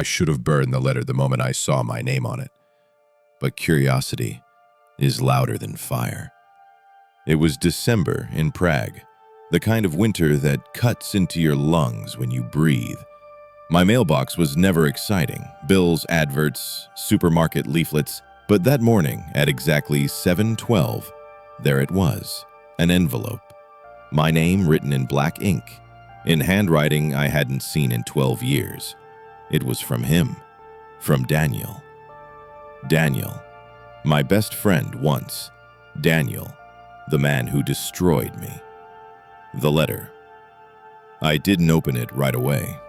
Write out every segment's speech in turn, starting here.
I should have burned the letter the moment I saw my name on it. But curiosity is louder than fire. It was December in Prague, the kind of winter that cuts into your lungs when you breathe. My mailbox was never exciting. Bills, adverts, supermarket leaflets. But that morning, at exactly 7:12, there it was, an envelope. My name written in black ink, in handwriting I hadn't seen in 12 years. It was from him, from Daniel. Daniel, my best friend once. Daniel, the man who destroyed me. The letter. I didn't open it right away.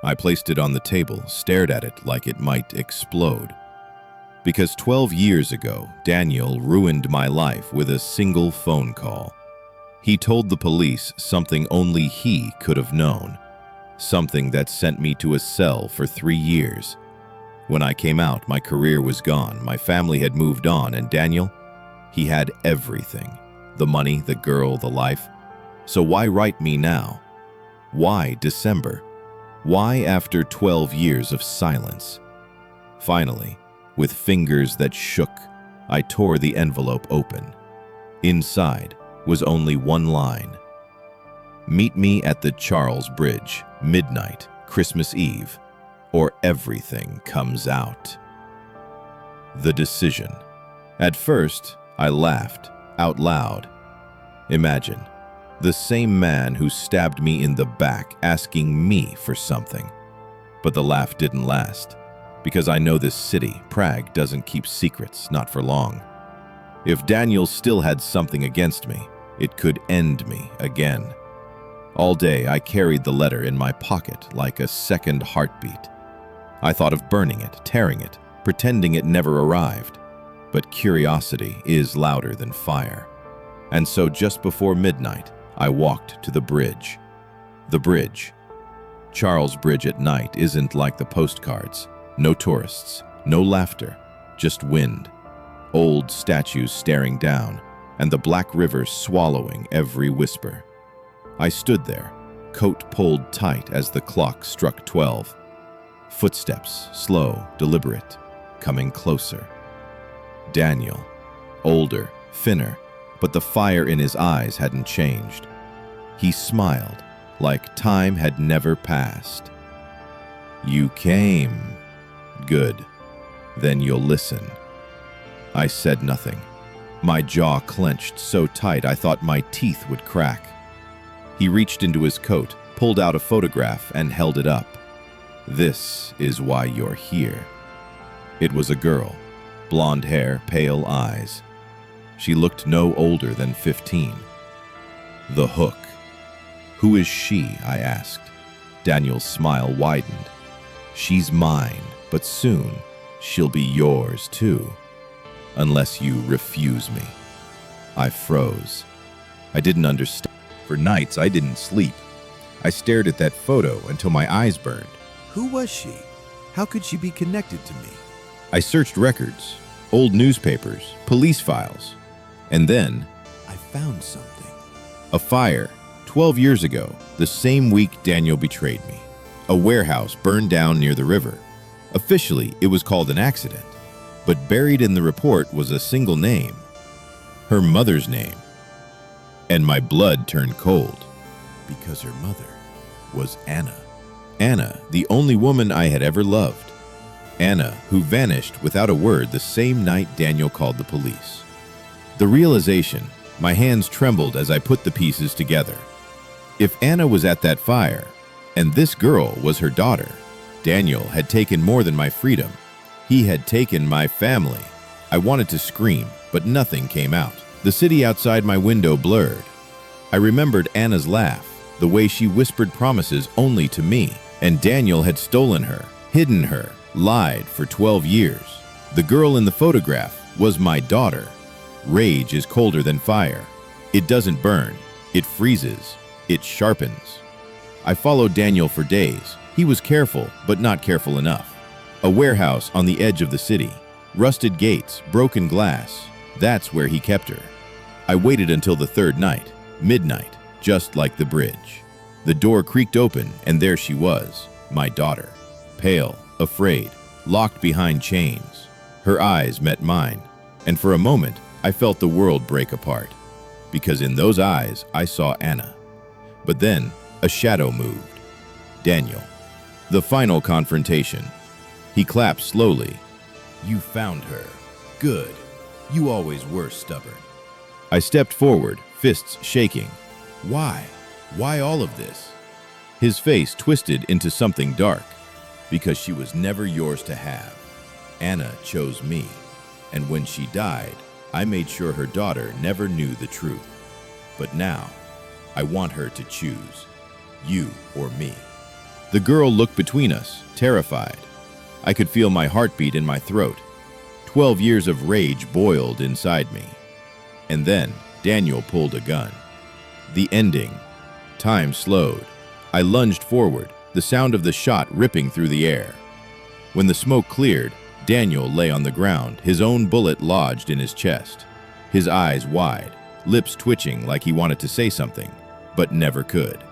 I placed it on the table, stared at it like it might explode. Because 12 years ago, Daniel ruined my life with a single phone call. He told the police something only he could have known, something that sent me to a cell for 3 years. When I came out, my career was gone, my family had moved on, and Daniel, he had everything. The money, the girl, the life. So why write me now? Why December? Why after 12 years of silence? Finally, with fingers that shook, I tore the envelope open. Inside was only one line. Meet me at the Charles Bridge, midnight, Christmas Eve, or everything comes out. The decision. At first, I laughed, out loud. Imagine, the same man who stabbed me in the back asking me for something. But the laugh didn't last, because I know this city, Prague, doesn't keep secrets, not for long. If Daniel still had something against me, it could end me again. All day I carried the letter in my pocket like a second heartbeat. I thought of burning it, tearing it, pretending it never arrived. But curiosity is louder than fire. And so just before midnight, I walked to the bridge. The bridge. Charles Bridge at night isn't like the postcards. No tourists, no laughter, just wind. Old statues staring down, and the black river swallowing every whisper. I stood there, coat pulled tight as the clock struck 12. Footsteps, slow, deliberate, coming closer. Daniel, older, thinner, but the fire in his eyes hadn't changed. He smiled, like time had never passed. You came. Good. Then you'll listen. I said nothing. My jaw clenched so tight I thought my teeth would crack. He reached into his coat, pulled out a photograph, and held it up. This is why you're here. It was a girl, blonde hair, pale eyes. She looked no older than 15. The hook. Who is she? I asked. Daniel's smile widened. She's mine, but soon she'll be yours too. Unless you refuse me. I froze. I didn't understand. For nights, I didn't sleep. I stared at that photo until my eyes burned. Who was she? How could she be connected to me? I searched records, old newspapers, police files. And then, I found something. A fire, 12 years ago, the same week Daniel betrayed me. A warehouse burned down near the river. Officially, it was called an accident, but buried in the report was a single name. Her mother's name. And my blood turned cold. Because her mother was Anna. Anna, the only woman I had ever loved. Anna, who vanished without a word the same night Daniel called the police. The realization, my hands trembled as I put the pieces together. If Anna was at that fire, and this girl was her daughter, Daniel had taken more than my freedom. He had taken my family. I wanted to scream, but nothing came out. The city outside my window blurred. I remembered Anna's laugh, the way she whispered promises only to me, and Daniel had stolen her, hidden her, lied for 12 years. The girl in the photograph was my daughter. Rage is colder than fire. It doesn't burn. It freezes. It sharpens. I followed Daniel for days. He was careful, but not careful enough. A warehouse on the edge of the city. Rusted gates, broken glass. That's where he kept her. I waited until the third night, midnight, just like the bridge. The door creaked open, and there she was, my daughter. Pale, afraid, locked behind chains. Her eyes met mine, and for a moment, I felt the world break apart. Because in those eyes, I saw Anna. But then, a shadow moved. Daniel. The final confrontation. He clapped slowly. You found her. Good. You always were stubborn. I stepped forward, fists shaking. Why? Why all of this? His face twisted into something dark. Because she was never yours to have. Anna chose me. And when she died, I made sure her daughter never knew the truth. But now, I want her to choose. You or me. The girl looked between us, terrified. I could feel my heartbeat in my throat. 12 years of rage boiled inside me. And then, Daniel pulled a gun. The ending. Time slowed. I lunged forward, the sound of the shot ripping through the air. When the smoke cleared, Daniel lay on the ground, his own bullet lodged in his chest. His eyes wide, lips twitching like he wanted to say something, but never could.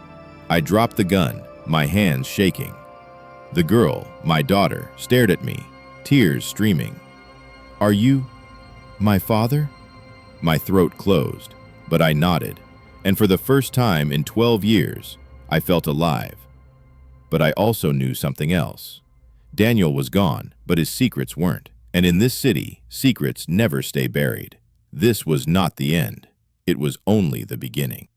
I dropped the gun, my hands shaking. The girl, my daughter, stared at me, tears streaming. Are you my father? My throat closed, but I nodded, and for the first time in 12 years, I felt alive. But I also knew something else. Daniel was gone, but his secrets weren't. And in this city, secrets never stay buried. This was not the end. It was only the beginning.